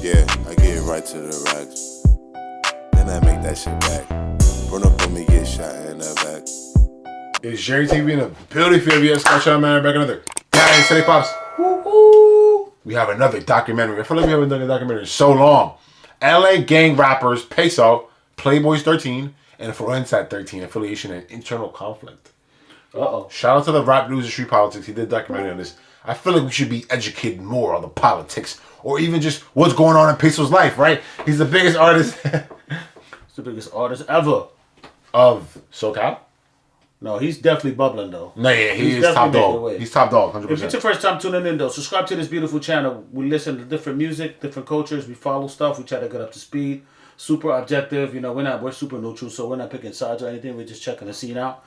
Yeah, I get right to the racks. Then I make that shit back. Run up on me, get shot in the back. It's Jerry TV in a building for you. Scott man, back another guy. City Pops. Woo-hoo. We have another documentary. I feel like we haven't done a documentary in so long. LA gang rappers Peysoh, Playboys 13, and Florencia 13, Affiliation and Internal Conflict. Shout out to the rap news and street politics. He did a documentary on this. I feel like we should be educated more on the politics or even just what's going on in Peysoh's life, right? He's the biggest artist. He's the biggest artist ever. Of SoCal? No, he's definitely bubbling though. No, yeah, he's top dog. He's top dog, 100%. If it's your first time tuning in though, subscribe to this beautiful channel. We listen to different music, different cultures. We follow stuff. We try to get up to speed. Super objective. You know, we're super neutral, so we're not picking sides or anything. We're just checking the scene out.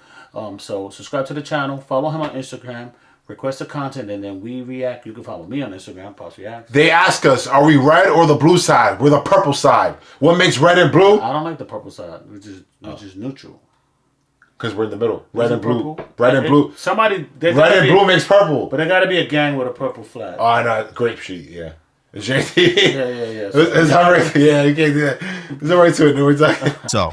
So subscribe to the channel. Follow him on Instagram. Request the content, and then we react. You can follow me on Instagram, Pops Reacts. They ask us, are we red or the blue side? We're the purple side. What makes red and blue? I don't like the purple side. We're just neutral. Because we're in the middle. Red and blue. Purple? Red and blue. Red and blue makes purple. But there got to be a gang with a purple flag. Oh, I know. Grape sheet, yeah. It's JT. Yeah. So, it's all right. Yeah, you can't do that. There's no right to it. No, it's like. So.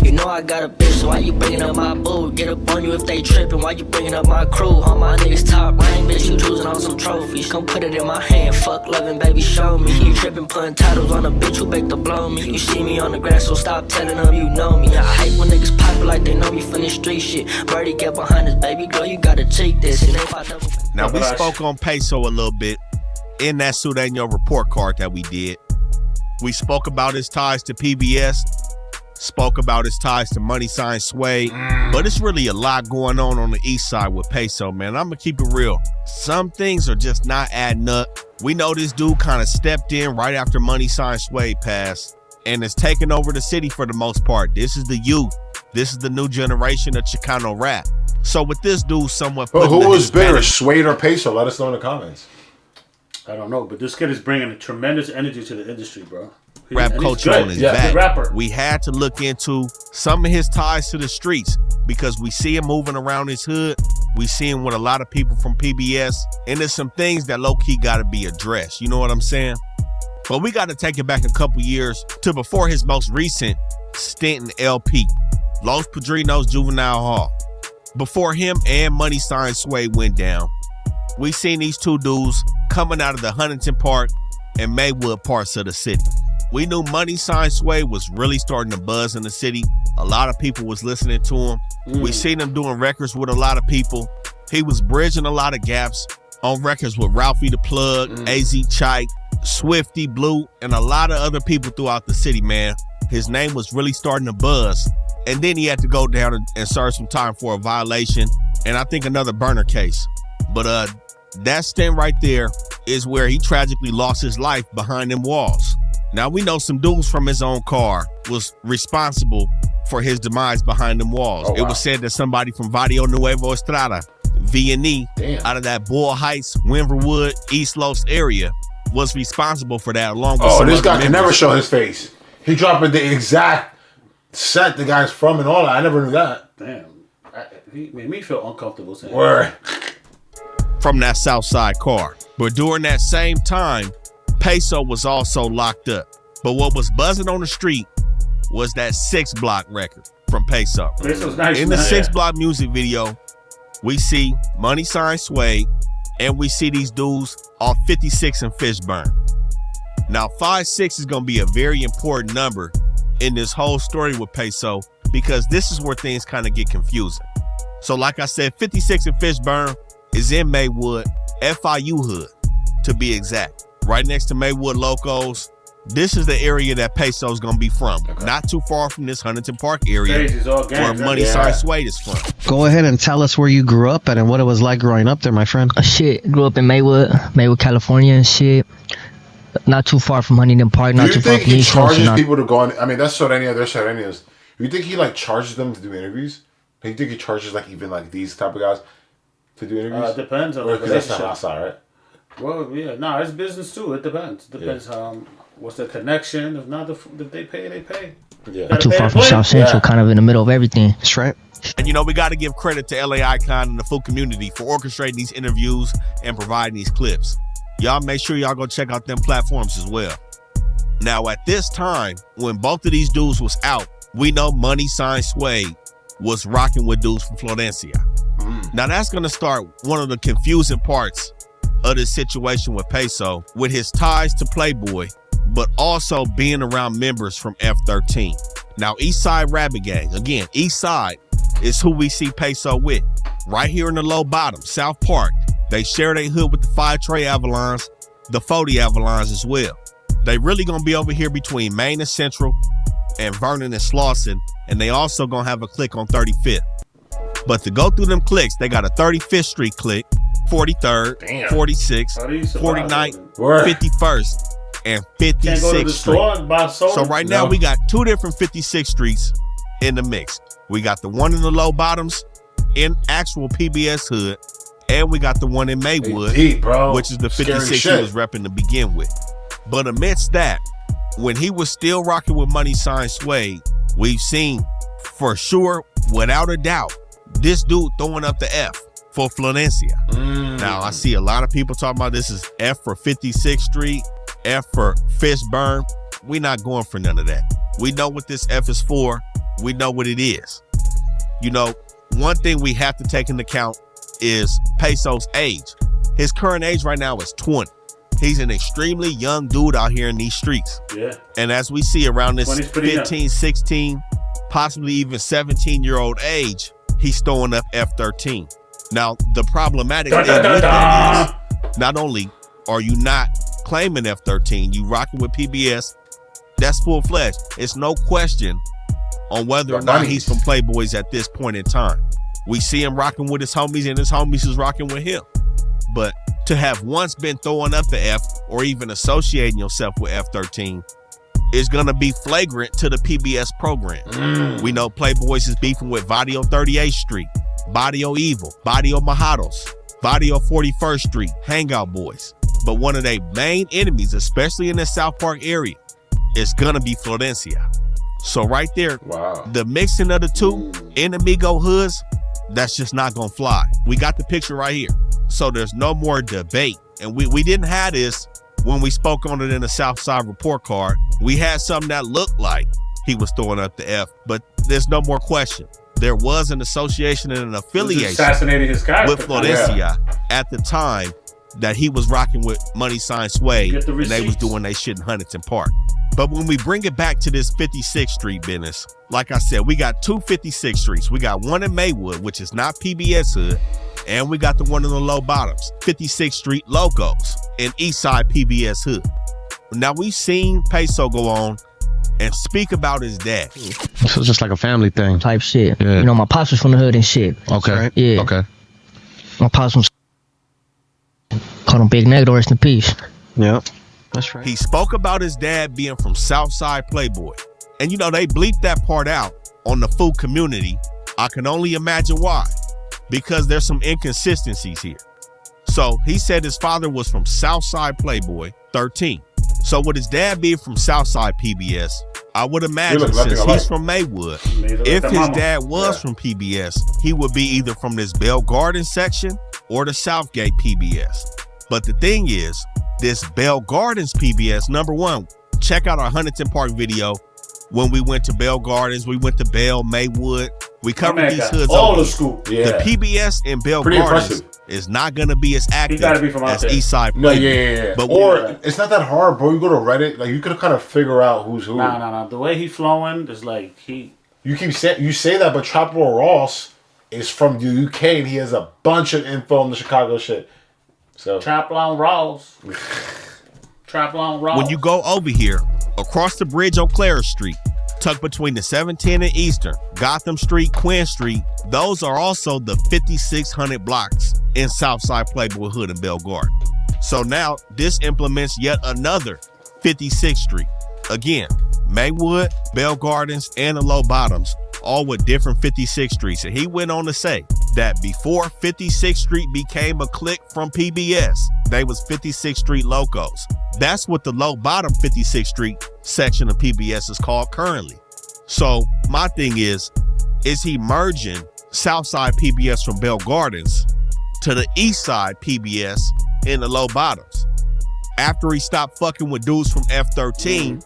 You know I got a bitch, so why you bringing up my boo? Get up on you if they trippin', why you bringing up my crew? All my niggas top rank, bitch, you choosing on some trophies. Come put it in my hand, fuck loving, baby, show me. You trippin', putting titles on a bitch who beg to blow me. You see me on the grass, so stop telling them you know me. I hate when niggas pop it like they know me from the street shit. Birdie, get behind us, baby girl, you gotta take this. And if I double... Now, we spoke on Peysoh a little bit in that Sudanio report card that we did. We spoke about his ties to PBS. Spoke about his ties to Money Sign Sway, but it's really a lot going on the east side with Peysoh, man. I'm gonna keep it real. Some things are just not adding up. We know this dude kind of stepped in right after Money Sign Sway passed and is taking over the city for the most part. This is the youth. This is the new generation of Chicano rap. So with this dude somewhat... But who was bigger, Sway or Peysoh? Let us know in the comments. I don't know, but this kid is bringing a tremendous energy to the industry, bro. Rap culture on his back. Rapper. We had to look into some of his ties to the streets because we see him moving around his hood. We see him with a lot of people from PBS, and there's some things that low-key got to be addressed. You know what I'm saying? But we got to take it back a couple years to before his most recent stint in LP, Los Padrinos Juvenile Hall. Before him and Money Sign Sway went down, we seen these two dudes coming out of the Huntington Park and Maywood parts of the city. We knew Money Sign Sway was really starting to buzz in the city. A lot of people was listening to him. We seen him doing records with a lot of people. He was bridging a lot of gaps on records with Ralphie the Plug, AZ Chike, Swifty, Blue, and a lot of other people throughout the city, man. His name was really starting to buzz. And then he had to go down and serve some time for a violation and I think another burner case. But that stint right there is where he tragically lost his life behind them walls. Now, we know some dudes from his own car was responsible for his demise behind them walls. It was said that somebody from Vadio Nuevo Estrada, V&E, out of that Bull Heights, Winverwood, East Los area, was responsible for that along with some this guy members. can never show his face. He dropping the exact set the guy's from and all that. I never knew that. Damn. He made me feel uncomfortable saying Word. From that Southside car. But during that same time, Peysoh was also locked up. But what was buzzing on the street was that 6 Block record from Peysoh. Nice, in the 6 Block music video, we see Money Sign Sway, and we see these dudes off 56 and Fishburne. Now, 5-6 is going to be a very important number in this whole story with Peysoh because this is where things kind of get confusing. So like I said, 56 and Fishburne is in Maywood, FIU hood, to be exact. Right next to Maywood Locos. This is the area that Peysoh is going to be from. Not too far from this Huntington Park area where Money Sign Sway is from. Go ahead and tell us where you grew up at and what it was like growing up there, my friend. Shit, grew up in Maywood, California and shit. Not too far from Huntington Park, not too far from East Coast. Do you think he charges people to go on? I mean, that's Sordenia, they're Sordenias. You think he like charges them to do interviews? Do you think he charges like even like these type of guys to do interviews? It depends on the relationship. That's the relationship. outside, right? Well, yeah, no, it's business too. It depends. Depends what's the connection. If not, if they pay, they pay. Yeah. Not too far from South Central, kind of in the middle of everything. That's right. And you know, we got to give credit to LA Icon and the full community for orchestrating these interviews and providing these clips. Y'all make sure y'all go check out them platforms as well. Now, at this time, when both of these dudes was out, we know Money Sign Suede was rocking with dudes from Florencia. Now, that's going to start one of the confusing parts of this situation with Peysoh, with his ties to Playboy, but also being around members from F13. Now, Eastside Rabbit Gang, again, Eastside is who we see Peysoh with. Right here in the low bottom, South Park. They share their hood with the 5 Trey Avalons, the 40 Avalons as well. They really gonna be over here between Main and Central and Vernon and Slauson, and they also gonna have a clique on 35th. But to go through them cliques, they got a 35th Street clique, 43rd, 46th, 49th, 51st, and 56th Street. So right now we got 2 different 56th Streets in the mix. We got the one in the low bottoms in actual PBS hood, and we got the one in Maywood, which is the 56 he was repping to begin with. But amidst that, when he was still rocking with Money Sign Suede, we've seen for sure, without a doubt, this dude throwing up the F for Florencia. Now, I see a lot of people talking about this is F for 56th Street, F for Fishburne. We're not going for none of that. We know what this F is for. We know what it is. You know, one thing we have to take into account is Peysoh's age. His current age right now is 20. He's an extremely young dude out here in these streets. Yeah. And as we see around this 15, 16, possibly even 17-year-old age, he's throwing up F13. Now, the problematic thing with that is, not only are you not claiming F13, you rocking with PBS, that's full-fledged. It's no question on whether or not he's from Playboys at this point in time. We see him rocking with his homies, and his homies is rocking with him. But to have once been throwing up the F or even associating yourself with F13 is going to be flagrant to the PBS program. We know Playboys is beefing with Vadio 38th Street, Vadio Evil, Vadio Majados, Vadio 41st Street, Hangout Boys. But one of their main enemies, especially in the South Park area, is going to be Florencia. So right there, the mixing of the two enemigo hoods, that's just not going to fly. We got the picture right here. So there's no more debate. And we didn't have this when we spoke on it in the Southside report card. We had something that looked like he was throwing up the F, but there's no more question. There was an association and an affiliation with Florencia at the time that he was rocking with Money Sign Suede, and they was doing their shit in Huntington Park. But when we bring it back to this 56th Street business, like I said, we got 2 56th Streets. We got one in Maywood, which is not PBS hood, and we got the one in the low bottoms, 56th Street Locos in Eastside PBS hood. Now, we've seen Peysoh go on and speak about his dad. So it's just like a family thing. Type shit. Yeah. You know, my pops was from the hood and shit. Okay. Right? Yeah. Okay. My pops was called him Big Neg, rest in peace. Yeah. That's right. He spoke about his dad being from Southside Playboy. And you know, they bleeped that part out on the food community. I can only imagine why. Because there's some inconsistencies here. So he said his father was from Southside Playboy, 13. So with his dad being from Southside PBS, I would imagine since he's from Maywood, if his dad was from PBS, he would be either from this Bell Garden section or the Southgate PBS. But the thing is, this Bell Gardens PBS, number one, check out our Huntington Park video. When we went to Bell Gardens, we went to Bell, Maywood. We covered these hoods all over. The school. Yeah. The PBS in Bell Gardens is not going to be as active as Eastside. No, yeah. But it's not that hard, bro. You go to Reddit, like you could kind of figure out who's who. Nah. The way he flowing is like he. You say that, but Tropical Ross is from the UK and he has a bunch of info on the Chicago shit. So Traplon Ross. When you go over here, across the bridge on Clara Street, tucked between the 710 and Eastern, Gotham Street, Quinn Street, those are also the 5,600 blocks in Southside Playboy Hood and Bell Garden. So now this implements yet another 56th Street. Again, Maywood, Bell Gardens, and the Low Bottoms, all with different 56th Streets. And he went on to say that before 56th Street became a clique from PBS, they was 56th Street Locos. That's what the low bottom 56th Street section of PBS is called currently. So my thing is he merging Southside PBS from Bell Gardens to the Eastside PBS in the low bottoms? After he stopped fucking with dudes from F13,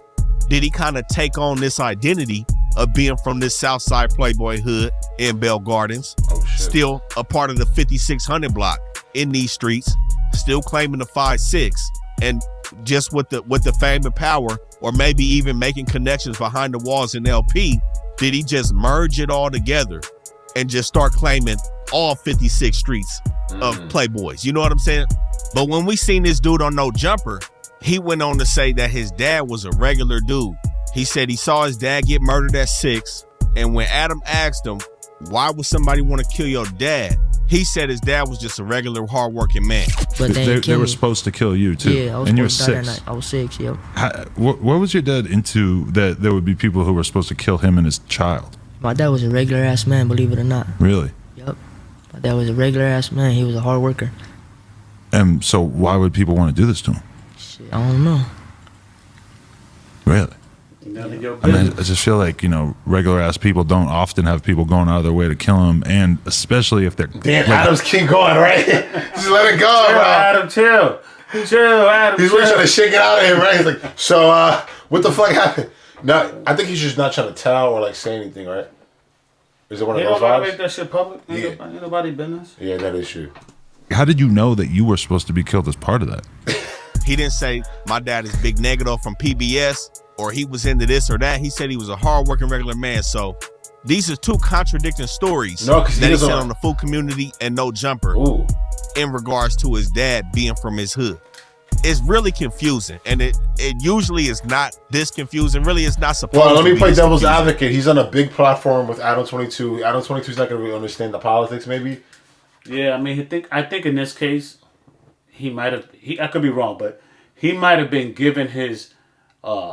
did he kind of take on this identity of being from this Southside Playboy hood in Bell Gardens, still a part of the 5600 block in these streets, still claiming the 5'6", and just with the fame and power, or maybe even making connections behind the walls in LP, did he just merge it all together and just start claiming all 56 streets of Playboys? You know what I'm saying? But when we seen this dude on No Jumper, he went on to say that his dad was a regular dude. He said he saw his dad get murdered at 6, and when Adam asked him, why would somebody want to kill your dad? He said his dad was just a regular, hardworking man. But they were supposed to kill you, too. Yeah, I was and you were supposed to die 6. that night. I was 6, yep. What was your dad into that there would be people who were supposed to kill him and his child? My dad was a regular-ass man, believe it or not. Really? Yep. My dad was a regular-ass man. He was a hard worker. And so why would people want to do this to him? Shit, I don't know. Really? None of your I mean, business. I just feel like, regular ass people don't often have people going out of their way to kill them, and especially if they're Damn, Adam's keep going, right? Just let it go, Chill, bro. Adam, chill. Chill, Adam, He's really chill. trying to shake it out of him, right? He's like, so, what the fuck happened? No, I think he's just not trying to tell or like say anything, right? Is it one You of don't those gotta vibes? make that shit public. Yeah. Ain't nobody business. Yeah, that is true. How did you know that you were supposed to be killed as part of that? He didn't say my dad is Big Negative from PBS or he was into this or that. He said he was a hardworking regular man. So these are two contradicting stories No, 'cause he that he doesn't said like- on the Food Community and No Jumper Ooh. in regards to his dad being from his hood. It's really confusing, and it usually is not this confusing. Really, it's not supposed to Well, let me be play this devil's confusing. advocate. He's on a big platform with Adam 22. Adam 22 is not going to really understand the politics, maybe. Yeah, I mean, I think in this case, he might have. I could be wrong, but he might have been given his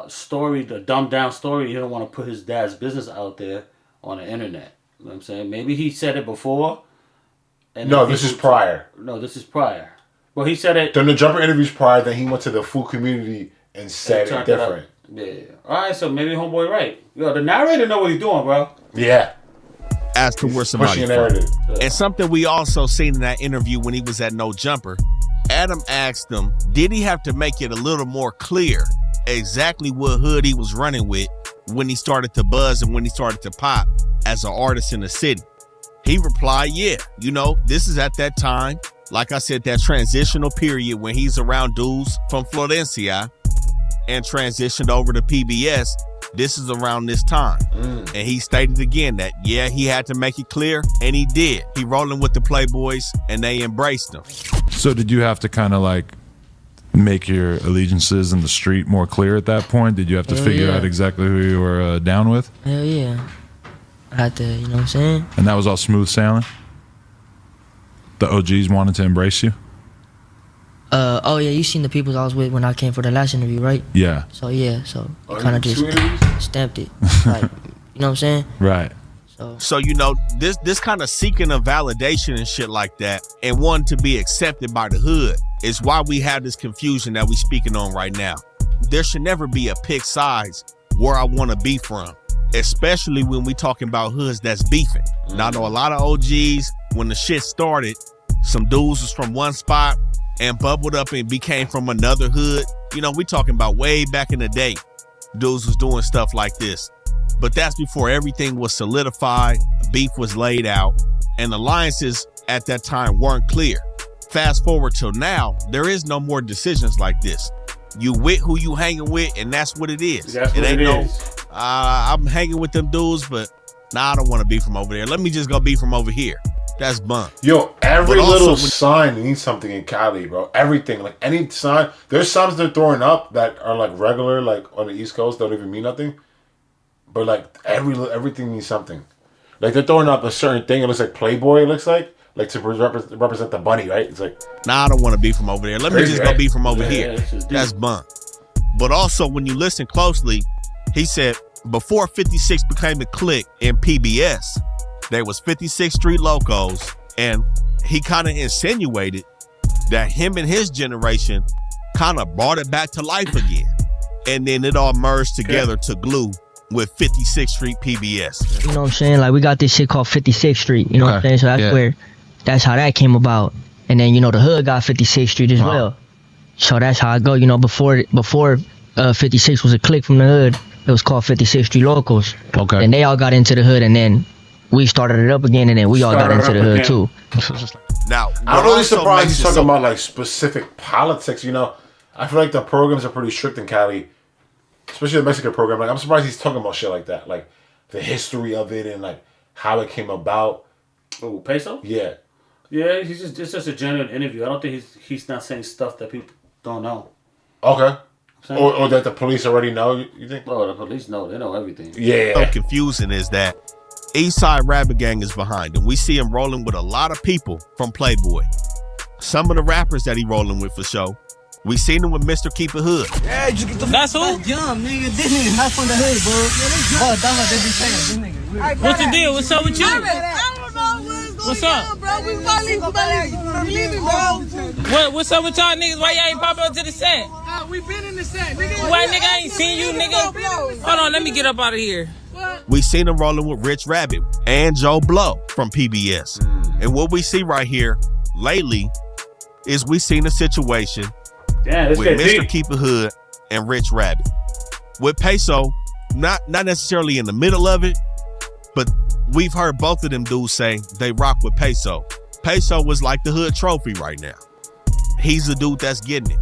story, the dumbed down story. He didn't want to put his dad's business out there on the internet. You know what I'm saying? Maybe he said it before. And No, then this is people- prior. No, this is prior. Well, he said it. During the Jumper interviews prior, then he went to the Food Community and said it turned different. up. Yeah. All right, so maybe homeboy right. Yo, the narrator know what he's doing, bro. Yeah. As to where somebody Pushing a from. narrative. And something we also seen in that interview when he was at No Jumper, Adam asked him, did he have to make it a little more clear exactly what hood he was running with when he started to buzz and when he started to pop as an artist in the city? He replied, yeah, this is at that time, like I said, that transitional period when he's around dudes from Florencia and transitioned over to PBS. This is around this time. And he stated again that, yeah, he had to make it clear, and he did. He rolling with the Playboys, and they embraced him. So did you have to kind of like make your allegiances in the street more clear at that point? Did you have to Hell figure yeah. out exactly who you were down with? Hell yeah. I had to, you know what I'm saying? And that was all smooth sailing? The OGs wanted to embrace you? Oh yeah, you seen the people I was with when I came for the last interview, right? Yeah. So yeah, so Oh, kind of you just two interviews? stamped it. Like, you know what I'm saying? Right. So So, this kind of seeking of validation and shit like that and wanting to be accepted by the hood is why we have this confusion that we speaking on right now. There should never be a pick size where I want to be from, especially when we talking about hoods that's beefing. Now, I know a lot of OGs, when the shit started, some dudes was from one spot and bubbled up and became from another hood. We talking about way back in the day, dudes was doing stuff like this. But that's before everything was solidified, beef was laid out, and alliances at that time weren't clear. Fast forward till now, there is no more decisions like this. You with who you hanging with, and that's what it is. That's what ain't it no, is. I'm hanging with them dudes, but I don't want to be from over there. Let me just go be from over here. That's bunk. Yo, every But also little when- sign means something in Cali, bro. Everything. Like any sign. There's signs they're throwing up that are like regular, like on the East Coast, don't even mean nothing. But like everything means something. Like they're throwing up a certain thing. It looks like Playboy. It looks like to represent the bunny, right? It's like I don't want to be from over there. Let me Crazy, just go right? be from over Yeah, here. that's just That's deep. bunk. But also, when you listen closely, he said before 56 became a clique in PBS, there was 56 Street Locos, and he kind of insinuated that him and his generation kind of brought it back to life again. And then it all merged together to glue with 56th Street PBS. you know what I'm saying? Like we got this shit called 56th Street. You know what I'm Okay. saying? So Yeah. that's how that came about. And then the hood got 56th Street as well. So that's how I go. You know, before 56 was a clique from the hood. It was called 56 Street Locals. Okay. And they all got into the hood, and then we started it up again, and then we all got into the hood too. Now, I'm really surprised he's talking so about like specific politics. You know, I feel like the programs are pretty strict in Cali, especially the Mexican program. Like, I'm surprised he's talking about shit like that, like the history of it and like how it came about. Oh, Peysoh? Yeah. Yeah, it's just a genuine interview. I don't think he's not saying stuff that people don't know. Okay. Or that the police already know, you think? Oh, the police know. They know everything. Yeah. so confusing is that Eastside Rabbit Gang is behind him. We see him rolling with a lot of people from Playboy. Some of the rappers that he rolling with for show. We seen him with Mr. Keep It Hood. That's who? Young nigga, this nigga not from the hood, bro. Oh, that's what they be saying. This nigga. What's the deal? What's up with you? I don't know what's going What's up? on, bro. We finally leaving, bro. What's up with y'all niggas? Why y'all ain't pop up to the set? We been in the set, nigga. Why nigga I ain't seen you, nigga? Hold on, let me get up out of here. We seen him rolling with Rich Rabbit and Joe Blow from PBS. And what we see right here lately is we seen a situation with Mr. Keep It Hood and Rich Rabbit. With Peysoh, not necessarily in the middle of it, but we've heard both of them dudes say they rock with Peysoh. Peysoh was like the hood trophy right now. He's the dude that's getting it.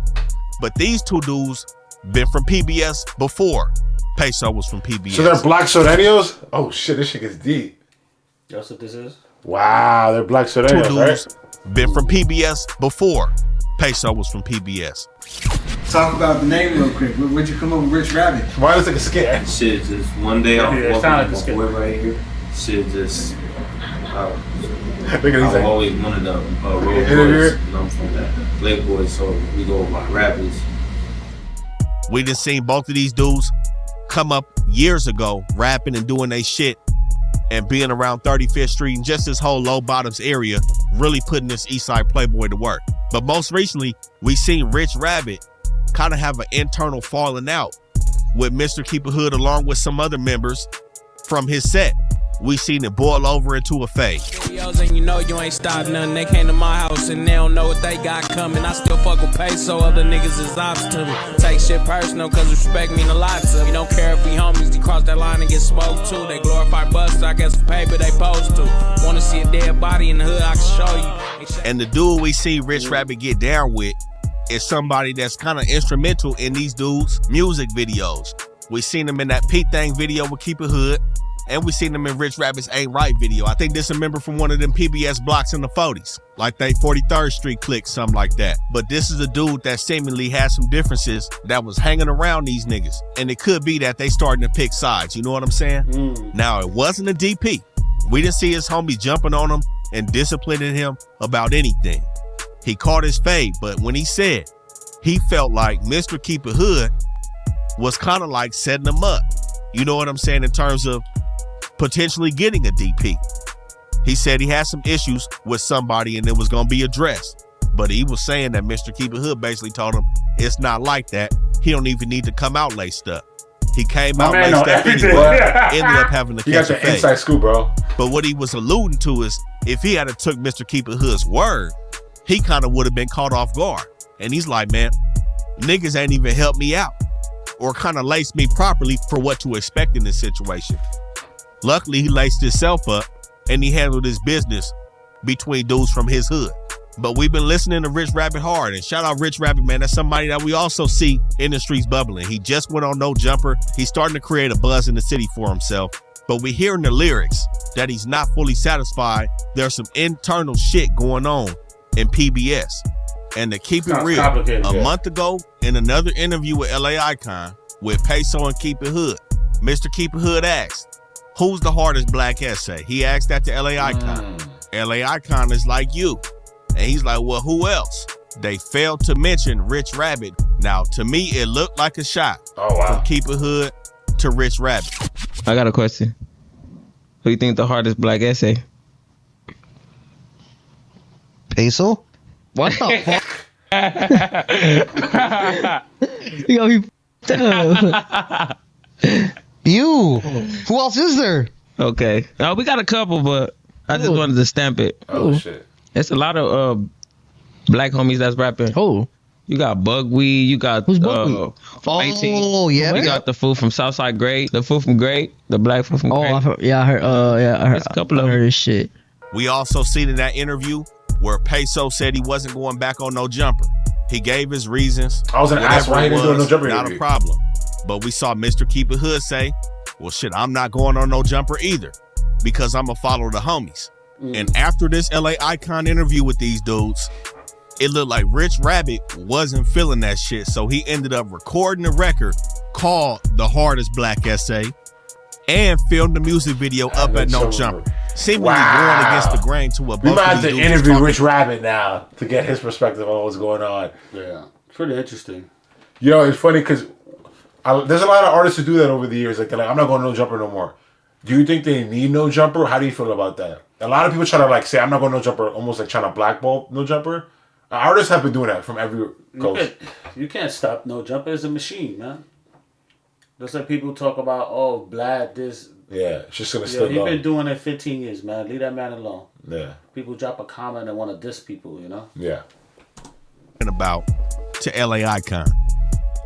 But these two dudes been from PBS before Peysoh was from PBS. So they're black Sorenios? Oh shit, this shit gets deep. That's what this is? Wow, they're black Two Sorenios, dudes right? been from PBS before Peysoh was from PBS. Talk about the name real quick. Where'd you come up with Rich Rabbit? Why does it like a scare? Shit, just one day I was Yeah, it walking sound with like my a boy right here. Shit, just Look at these I've things. always wanted a road Interview. boys, and I'm from that Playboys, so we go by rappers. We done seen both of these dudes come up years ago rapping and doing they shit and being around 35th Street and just this whole low bottoms area, really putting this Eastside Playboy to work. But most recently, we seen Rich Rabbit kind of have an internal falling out with Mr. Keep It Hood along with some other members from his set. We seen it boil over into a fade. And you know you ain't stopped nothing. They came to my house and they don't know what they got coming. I still fuck with Peysoh, other niggas is ops to me. Take shit personal, cause respect mean a lot to me. Don't care if we homies, they cross that line and get smoked too. They glorify Buster, I guess for paper they supposed to. Wanna see a dead body in the hood, I can show you. And the dude we see Rich Rabbit get down with is somebody that's kind of instrumental in these dudes' music videos. We seen him in that Pete Thing video with Keep It Hood. And we seen them in Rich Rabbit's Ain't Right video. I think this a member from one of them PBS blocks in the 40s. Like they 43rd Street click, something like that. But this is a dude that seemingly has some differences that was hanging around these niggas. And it could be that they starting to pick sides. You know what I'm saying? Now, it wasn't a DP. We didn't see his homie jumping on him and disciplining him about anything. He caught his fade, but when he said he felt like Mr. Keep It Hood was kind of like setting him up. You know what I'm saying? In terms of potentially getting a DP. He said he had some issues with somebody and it was gonna be addressed. But he was saying that Mr. Keep It Hood basically told him it's not like that. He don't even need to come out laced up. He came out laced up anyway, ended up having to You got catch a the fade. inside scoop, bro. But what he was alluding to is if he had took Mr. Keep It Hood's word, he kind of would have been caught off guard. And he's like, man, niggas ain't even helped me out or kind of laced me properly for what to expect in this situation. Luckily, he laced himself up and he handled his business between dudes from his hood. But we've been listening to Rich Rabbit hard, and shout out Rich Rabbit, man. That's somebody that we also see in the streets bubbling. He just went on No Jumper. He's starting to create a buzz in the city for himself. But we hear in the lyrics that he's not fully satisfied. There's some internal shit going on in PBS. And to keep it real, a month ago in another interview with LA Icon with Peysoh and Keep It Hood, Mr. Keep It Hood asked, who's the hardest black essay? He asked that to LA Icon. LA Icon is like you. And he's like, well, who else? They failed to mention Rich Rabbit. Now, to me, it looked like a shot. Oh, wow. From Keep It Hood to Rich Rabbit. I got a question. Who do you think the hardest black essay? Peysoh? What the fuck? Yo, you. Who else is there? Okay. We got a couple, but I just wanted to stamp it. Oh, shit. It's a lot of black homies that's rapping. Oh. You got Bugweed. You got Who's Bugweed? Oh, yeah. You got the fool from Southside Great. The fool from Great. The black fool from Great. I heard. I heard. There's a couple of I heard this shit. We also seen in that interview where Peysoh said he wasn't going back on No Jumper. He gave his reasons. I was gonna ask why he didn't do a No Jumper Not interview. a problem. But we saw Mr. Keep It Hood say, well, shit, I'm not going on No Jumper either because I'm going to follow the homies. And after this LA Icon interview with these dudes, it looked like Rich Rabbit wasn't feeling that shit. So he ended up recording a record called The Hardest Black Essay and filmed the music video up at No Jumper. Seemingly going against the grain to a bunch of these dudes. We might have to interview Rich Rabbit now to get his perspective on what's going on. Yeah, it's pretty interesting. Yo, it's funny because there's a lot of artists who do that over the years. Like, they're like, I'm not going to No Jumper no more. Do you think they need No Jumper? How do you feel about that? A lot of people try to like say, I'm not going to No Jumper, almost like trying to blackball No Jumper. Artists have been doing that from every coast. You can't stop No Jumper. It's a machine, man. Just like people talk about, oh, Vlad, this. Yeah, it's just going to slip He's been doing it 15 years, man. Leave that man alone. Yeah. People drop a comment and want to diss people, you know? Yeah. About to LA Icon.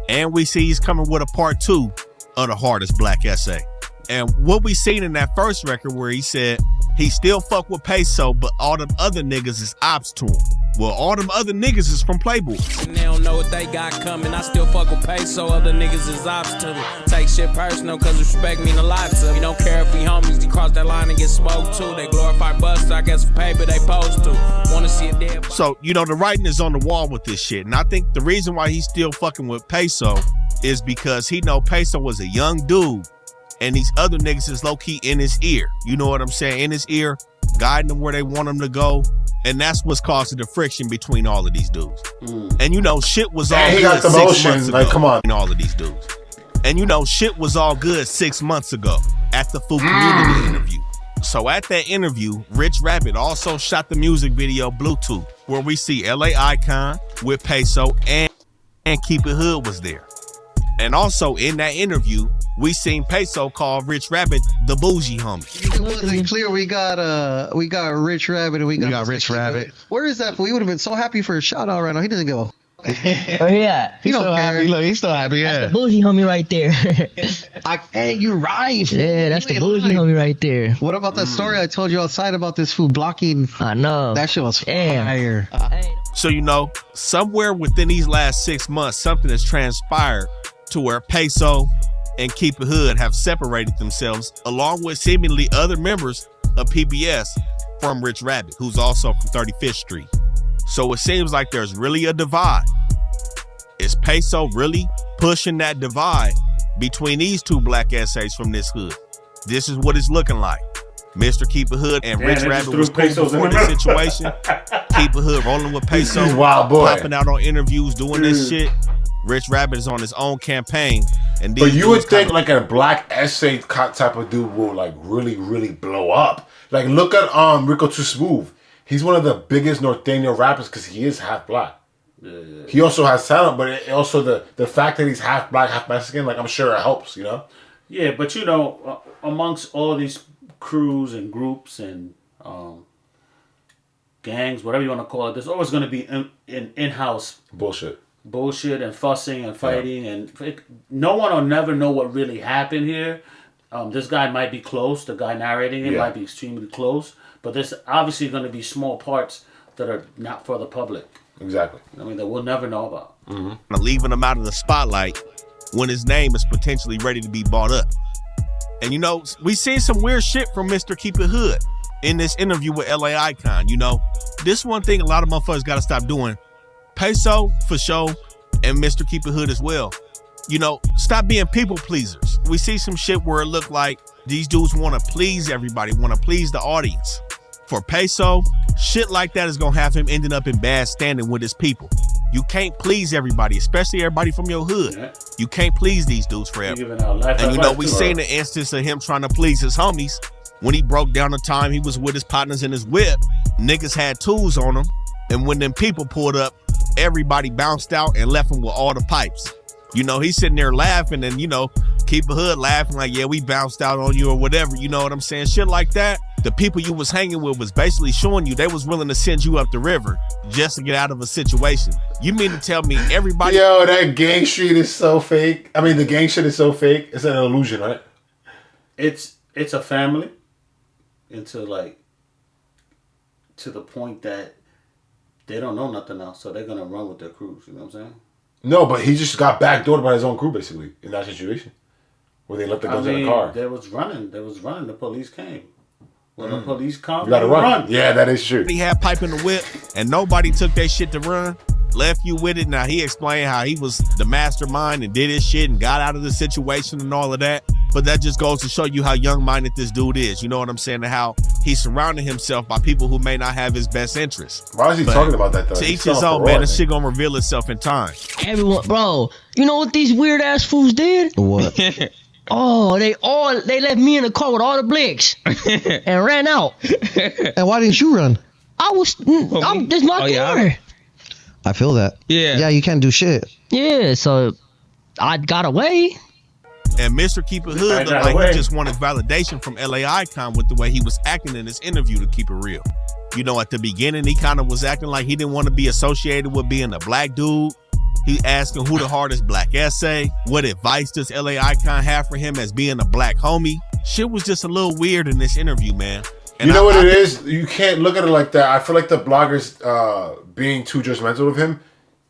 And we see he's coming with a part 2 of The Hardest Black Essay. And what we seen in that first record where he said he still fuck with Peysoh, but all them other niggas is ops to him. Well, all them other niggas is from Playboys. And they don't know what they got coming. I still fuck with Peysoh. Other niggas is ops to me. Take shit personal, cause respect mean a lot to me. Don't care if we homies, you cross that line and get smoked too. They glorify busters, I guess for paper they supposed to. Wanna see a dead. So, you know, the writing is on the wall with this shit. And I think the reason why he's still fucking with Peysoh is because he know Peysoh was a young dude. And these other niggas is low-key in his ear. You know what I'm saying? In his ear, guiding them where they want them to go. And that's what's causing the friction between all of these dudes. And you know, shit was all he good got the 6 motion. months ago. Like, come on. All of these dudes. And you know, shit was all good 6 months ago at the Food Community interview. So at that interview, Rich Rabbit also shot the music video Bluetooth, where we see LA Icon with Peysoh and Keep It Hood was there. And also in that interview, we seen Peysoh call Rich Rabbit the bougie homie. It wasn't clear. We got Rich Rabbit and we got Rich Rabbit. Where is that? We would have been so happy for a shout out right now. He doesn't go. Oh yeah, He don't care. happy. Look, he's still happy. Yeah, That's the bougie homie right there. hey, you're right. Yeah, that's the bougie homie right there. What about that story I told you outside about this food blocking? I know. That shit was fire. So, you know, somewhere within these last 6 months, something has transpired to where Peysoh and Keep It Hood have separated themselves, along with seemingly other members of PBS from Rich Rabbit, who's also from 35th Street. So it seems like there's really a divide. Is Peysoh really pushing that divide between these two black essays from this hood? This is what it's looking like. Mr. Keep It Hood and Rich Rabbit was cool before this situation. Keep It Hood rolling with Peysoh, wild boy. popping out on interviews, doing this shit. Rich Rabbit is on his own campaign. And But you would think like a black essay type of dude will like really, really blow up. Like look at Rico Too Smooth. He's one of the biggest Norteño rappers because he is half black. Yeah. He also has talent, but also the fact that he's half black, half Mexican, like I'm sure it helps, you know? Yeah, but you know, amongst all these crews and groups and gangs, whatever you want to call it, there's always going to be in-house bullshit and fussing and fighting, and no one will never know what really happened here. This guy might be close. The guy narrating it might be extremely close, but there's obviously going to be small parts that are not for the public. Exactly. I mean, that we'll never know about. Leaving him out of the spotlight when his name is potentially ready to be bought up. And you know, we seen some weird shit from Mr. Keep It Hood in this interview with LA Icon. You know, this one thing a lot of motherfuckers got to stop doing. Peysoh, for sure, and Mr. Keep It Hood as well. You know, stop being people pleasers. We see some shit where it looked like these dudes want to please everybody, want to please the audience. For Peysoh, shit like that is going to have him ending up in bad standing with his people. You can't please everybody, especially everybody from your hood. Yeah. You can't please these dudes forever. And you know, we seen the instance of him trying to please his homies. When he broke down the time he was with his partners in his whip, niggas had tools on him. And when them people pulled up, everybody bounced out and left him with all the pipes. You know, he's sitting there laughing and, you know, Keep a hood laughing like, yeah, we bounced out on you or whatever. You know what I'm saying? Shit like that. The people you was hanging with was basically showing you they was willing to send you up the river just to get out of a situation. You mean to tell me everybody... Yo, that gang shit is so fake. I mean, the gang shit is so fake. It's an illusion, right? It's a family to the point that they don't know nothing else, so they're going to run with their crews. You know what I'm saying? No, but he just got backdoored by his own crew, basically, in that situation. Where they left the guns in the car. They was running. The police came. When the police come, you gotta run. Yeah, that is true. He had pipe in the whip, and nobody took that shit to run. Left you with it. Now he explained how he was the mastermind and did his shit and got out of the situation and all of that. But that just goes to show you how young-minded this dude is. You know what I'm saying? And how he surrounded himself by people who may not have his best interests. Why is he talking about that, though? To each his own, man. This shit gonna reveal itself in time. Everyone, bro, you know what these weird ass fools did? What? Oh, they left me in the car with all the blicks and ran out. And why didn't you run? This is my car. Yeah. I feel that. Yeah, you can't do shit. Yeah, so I got away. And Mr. Keep It Hood looked like he just wanted validation from LA Icon with the way he was acting in this interview, to keep it real. You know, at the beginning, he kind of was acting like he didn't want to be associated with being a black dude. He asking who the hardest black essay. What advice does LA Icon have for him as being a black homie? Shit was just a little weird in this interview, man. And you know what it is? You can't look at it like that. I feel like the bloggers being too judgmental of him.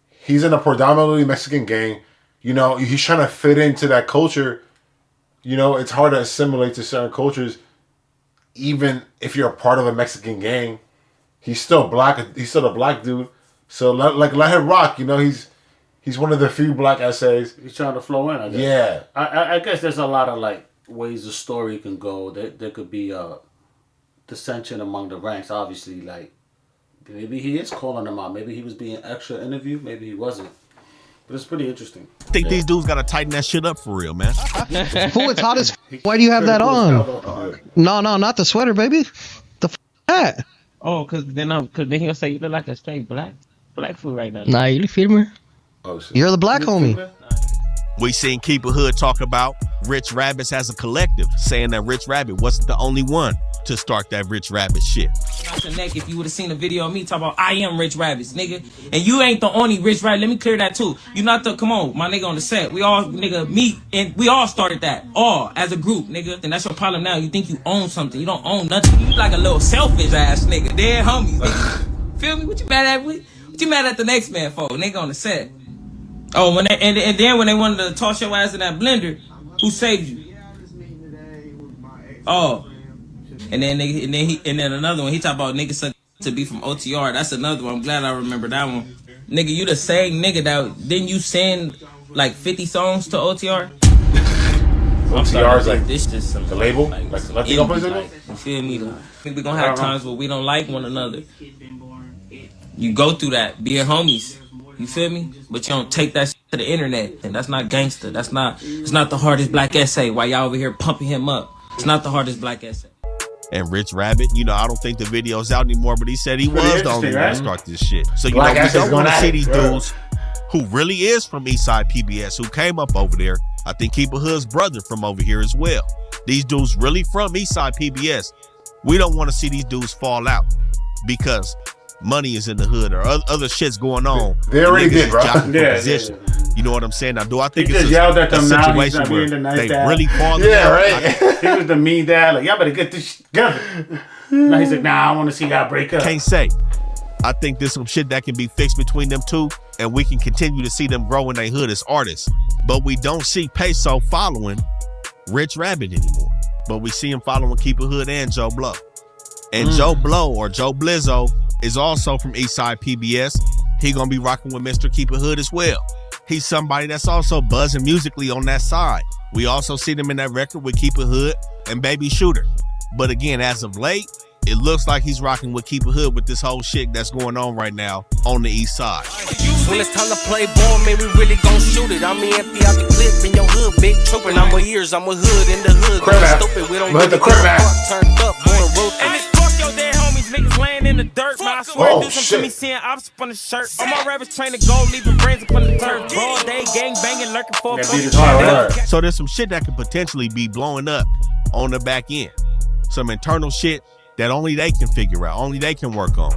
He's in a predominantly Mexican gang. You know, he's trying to fit into that culture. You know, it's hard to assimilate to certain cultures. Even if you're a part of a Mexican gang, he's still black. He's still a black dude. So let him rock. You know, he's one of the few black essays. He's trying to flow in, I guess. Yeah. I guess there's a lot of ways the story can go. There could be dissension among the ranks. Obviously, maybe he is calling them out. Maybe he was being extra interviewed. Maybe he wasn't. But it's pretty interesting. I think these dudes gotta tighten that shit up for real, man. Fool, it's hot as why do you have that on? No, not the sweater, baby. The hat. Oh, cause then he'll say you look like a straight black fool right now. Nah, you feel me? Oh, shit. You're the black homie. We seen Keep It Hood talk about Rich Rabbits as a collective, saying that Rich Rabbit wasn't the only one to start that Rich Rabbit shit. Out your neck if you would have seen a video of me talk about I am Rich Rabbits, nigga. And you ain't the only Rich Rabbit. Let me clear that too. You not the, come on, my nigga on the set. We all, nigga, me, and we all started that. All, as a group, nigga. And that's your problem now. You think you own something. You don't own nothing. You like a little selfish ass nigga. Dead homies, nigga. Feel me? What you mad at? What you mad at the next man for? Nigga on the set. Oh, when they, and then when they wanted to toss your ass in that blender, who saved you? Oh. And then another one, he talk about niggas suck to be from OTR. That's another one. I'm glad I remember that one. Nigga, you the same nigga that didn't you send 50 songs to OTR? OTR is like this just some the label, like Latino label. You feel me? I think we gonna have times where we don't like one another. You go through that, being homies. You feel me? But you don't take that shit to the internet, and that's not gangster. It's not the hardest black essay. While y'all over here pumping him up, it's not the hardest black essay. And Rich Rabbit, you know, I don't think the video's out anymore, but he said he was the only one to start this shit. So, you know, we don't want to see these dudes who really is from Eastside PBS, who came up over there. I think Keep It Hood's brother from over here as well. These dudes really from Eastside PBS. We don't want to see these dudes fall out because money is in the hood or other shit's going on. They already did, bro. Yeah. You know what I'm saying? Now, do I think he it's just yelled at them now? Situation where the nice they dad. really fall Yeah, right. He was the mean dad. Like, y'all better get this shit together. Now he's like, nah, I want to see y'all break up. Can't say. I think there's some shit that can be fixed between them two, and we can continue to see them grow in their hood as artists. But we don't see Peysoh following Rich Rabbit anymore. But we see him following Keep It Hood and Joe Blow. And Joe Blow, or Joe Blizzo, is also from Eastside PBS. He gonna be rocking with Mr. Keep It Hood as well. He's somebody that's also buzzing musically on that side. We also see them in that record with Keep It Hood and Baby Shooter. But again, as of late, it looks like he's rocking with Keep It Hood with this whole shit that's going on right now on the east side. When it's time to play ball, man, we really gon' shoot it. I mean, empty out the clip in your hood, big troopin'. I'm a ears, I'm a hood in the hood. Stupid, we don't really give a fuck. Turned up, born road. And it's fuck your dead homies, niggas laying in the the dirt, man. I swear this one to me seeing ops up on the shirt. All my rappers train to go, leaving brains up on the turf. Broad day, gang banging, lurking for a fucking. So there's some shit that could potentially be blowing up on the back end. Some internal shit that only they can figure out, only they can work on.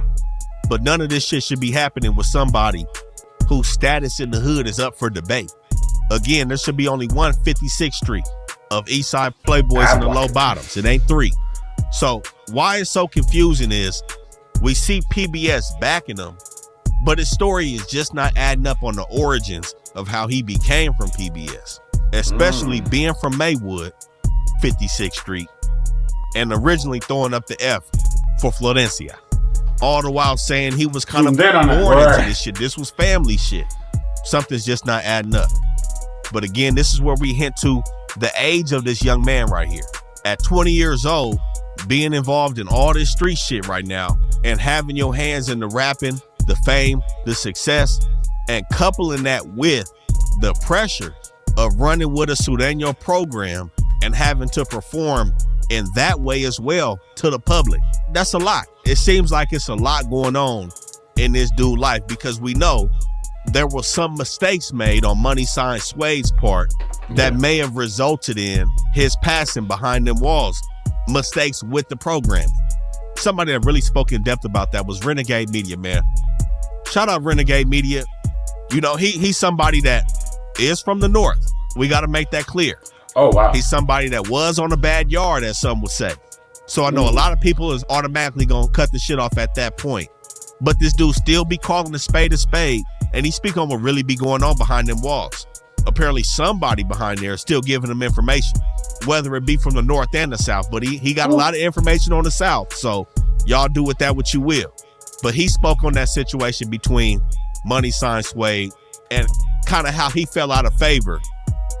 But none of this shit should be happening with somebody whose status in the hood is up for debate. Again, there should be only one 56th Street of Eastside Playboys in the low bottoms. It ain't 3. So why it's so confusing is we see PBS backing him, but his story is just not adding up on the origins of how he became from PBS, especially being from Maywood, 56th Street, and originally throwing up the F for Florencia. All the while saying he was kind of born into this shit. This was family shit. Something's just not adding up. But again, this is where we hint to the age of this young man right here. At 20 years old, being involved in all this street shit right now and having your hands in the rapping, the fame, the success, and coupling that with the pressure of running with a Sureño program and having to perform in that way as well to the public. That's a lot. It seems like it's a lot going on in this dude's life because we know there were some mistakes made on Money Sign Suede's part that may have resulted in his passing behind them walls. Mistakes with the programming. Somebody that really spoke in depth about that was Renegade Media, man. Shout out Renegade Media. You know, he's somebody that is from the North. We got to make that clear. Oh, wow. He's somebody that was on a bad yard, as some would say. So I know a lot of people is automatically going to cut the shit off at that point. But this dude still be calling a spade, and he speak on what really be going on behind them walls. Apparently somebody behind there is still giving him information, whether it be from the North and the South. But he got a lot of information on the South, so y'all do with that what you will. But he spoke on that situation between Money Sign Suede and kind of how he fell out of favor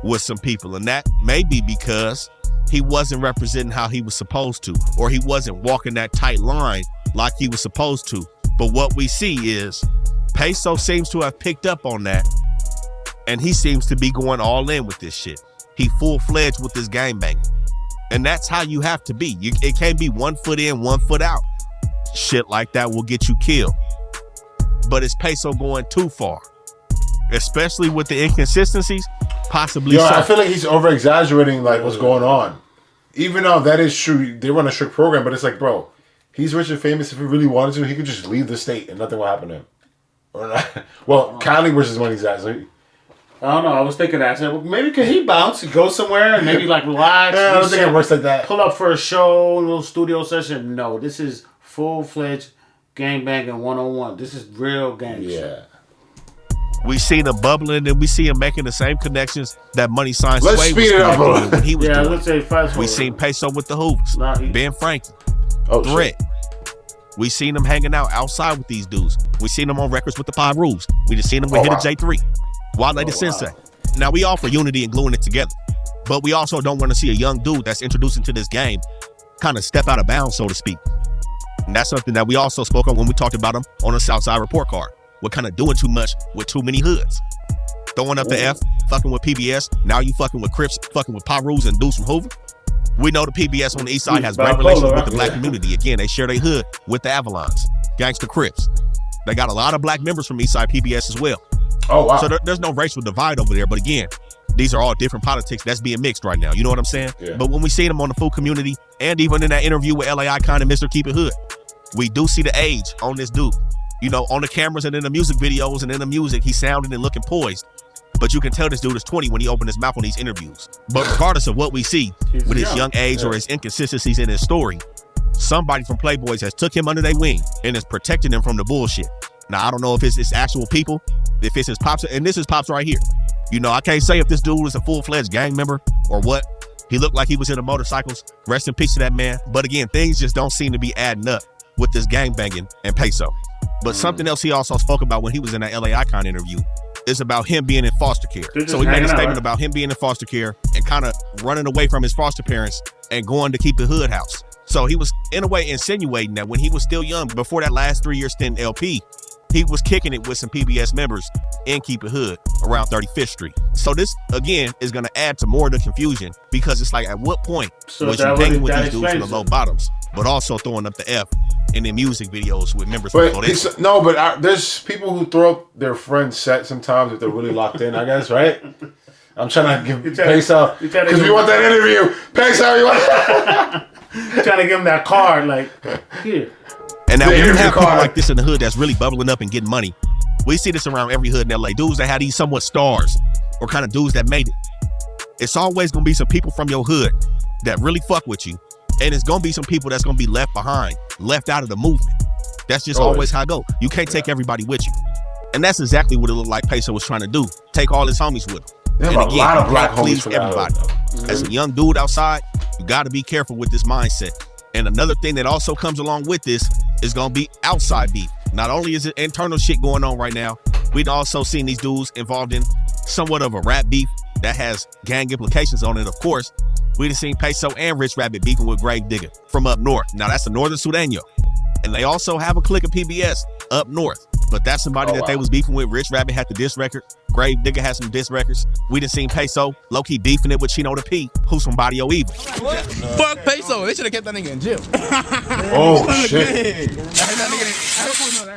with some people. And that may be because he wasn't representing how he was supposed to, or he wasn't walking that tight line like he was supposed to. But what we see is Peysoh seems to have picked up on that, and he seems to be going all in with this shit. He full-fledged with this gang banging. And that's how you have to be. It can't be 1 foot in, 1 foot out. Shit like that will get you killed. But is Peysoh going too far? Especially with the inconsistencies? Possibly so. I feel like he's over-exaggerating like what's going on. Even though that is true, they run a strict program, but it's like, bro, he's rich and famous. If he really wanted to, he could just leave the state and nothing will happen to him. Or not. Well, Cali versus when he's at. So I don't know. I was thinking that. I said, well, maybe could he bounce and go somewhere and maybe like relax? I don't think it works like that. Pull up for a show, a little studio session. No, this is full-fledged gangbanging 101. This is real gang shit. We seen him bubbling and we see him making the same connections that Money Sign Suede was speed it up, bro. when he was doing. Let's say fast forward. We seen Peysoh with the Hoovers, Ben Franklin, Threat. Shit. We seen him hanging out outside with these dudes. We seen him on records with the 5 Rules. We just seen him with Hit J3, Wale the Sensei. Now we all for unity and gluing it together, but we also don't want to see a young dude that's introduced into this game kind of step out of bounds, so to speak. And that's something that we also spoke on when we talked about him on the Southside Report Card. We're kind of doing too much with too many hoods. Throwing up the F, fucking with PBS. Now you fucking with Crips, fucking with Pyrus and dudes from Hoover. We know the PBS on the east side has great relations with the black community. Again, they share their hood with the Avalons, Gangsta Crips. They got a lot of black members from Eastside PBS as well. Oh, wow. So there's no racial divide over there. But again, these are all different politics that's being mixed right now. You know what I'm saying? Yeah. But when we see them on the full community, and even in that interview with LA Icon and Mr. Keep It Hood, we do see the age on this dude. You know, on the cameras and in the music videos and in the music, he's sounding and looking poised. But you can tell this dude is 20 when he opened his mouth on these interviews. But regardless of what we see with his young age or his inconsistencies in his story, somebody from Playboys has took him under their wing and is protecting him from the bullshit. Now, I don't know if it's actual people, if it's his pops, and this is pops right here. You know, I can't say if this dude was a full-fledged gang member or what. He looked like he was into motorcycles. Rest in peace to that man. But again, things just don't seem to be adding up with this gang banging and Peysoh. But something else he also spoke about when he was in that LA Icon interview is about him being in foster care. So he made a statement about him being in foster care and kind of running away from his foster parents and going to Keep It Hood house. So he was in a way insinuating that when he was still young, before that last 3-year stint in LP, He was kicking it with some PBS members in Keep It Hood around 35th Street. So this, again, is going to add to more of the confusion because it's like, at what point was you hanging with these dudes from the low bottoms, but also throwing up the F in their music videos with members from Florencia? No, but there's people who throw up their friend's set sometimes if they're really locked in, I guess, right? I'm trying to give Peysoh, because we want that interview. Peysoh, you want trying to give him that card, like, here. And now when you have people like this in the hood that's really bubbling up and getting money, we see this around every hood in LA. Dudes that have these somewhat stars or kind of dudes that made it. It's always going to be some people from your hood that really fuck with you. And it's going to be some people that's going to be left behind, left out of the movement. That's just always how it go. You can't take everybody with you. And that's exactly what it looked like Peysoh was trying to do. Take all his homies with him. There's a lot of black homies for everybody. As a young dude outside, you got to be careful with this mindset. And another thing that also comes along with this is going to be outside beef. Not only is it internal shit going on right now, we've also seen these dudes involved in somewhat of a rap beef that has gang implications on it, of course. We done seen Peysoh and Rich Rabbit beefing with Grave Digger from up north. Now, that's a Northern Sudanio. And they also have a clique of PBS up north. But that's somebody that they was beefing with. Rich Rabbit had the diss record. Grave Digger had some diss records. We done seen Peysoh low-key beefing it with Chino the P, who's from Barrio Evil. Fuck Peysoh. They should have kept that nigga in jail. Oh, shit.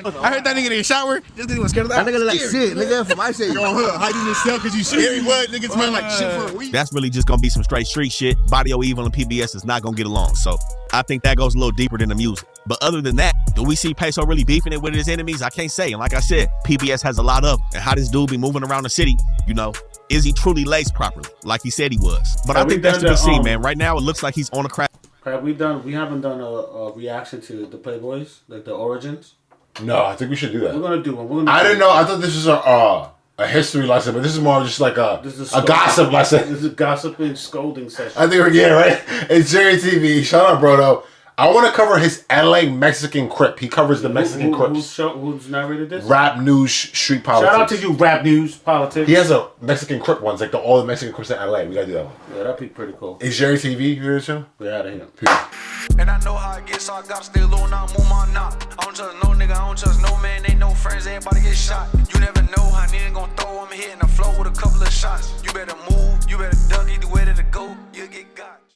I heard that nigga in the shower. This nigga was scared of that. That nigga look like shit, nigga. From my shit. Yo, hiding yourself because you scary. What? Nigga smell like shit for a week. That's really just going to be some straight street shit. Barrio Evil and PBS is not going to get along. So I think that goes a little deeper than the music. But other than that, do we see Peysoh really beefing it with his enemies? I can't say. And like I said, PBS has a lot of them. And how this dude be moving around the city, you know, is he truly laced properly, like he said he was? But I think that's to be seen, man. Right now, it looks like he's on a crack. We haven't done a reaction to the Playboys, like the origins. No, I think we should do that. We're gonna do one. I didn't know. I thought this was a history lesson, but this is more just like a gossip lesson. This is a gossiping, scolding session. I think right. It's Jerry TV. Shout out, Brodo. I want to cover his LA Mexican Crip. He covers the Mexican Crips. Who's narrated this? Rap News Street Politics. Shout out to you, Rap News Politics. He has a Mexican Crip ones, like all the Mexican Crips in LA. We gotta do that one. Yeah, that'd be pretty cool. Is Jerry TV? You hear this show? We're out of here. And I know how it gets, so I gotta stay low, now move my knot. I don't trust no nigga, I don't trust no man, ain't no friends, everybody get shot. You never know how nigga gon' throw, I'm hitting the flow with a couple of shots. You better move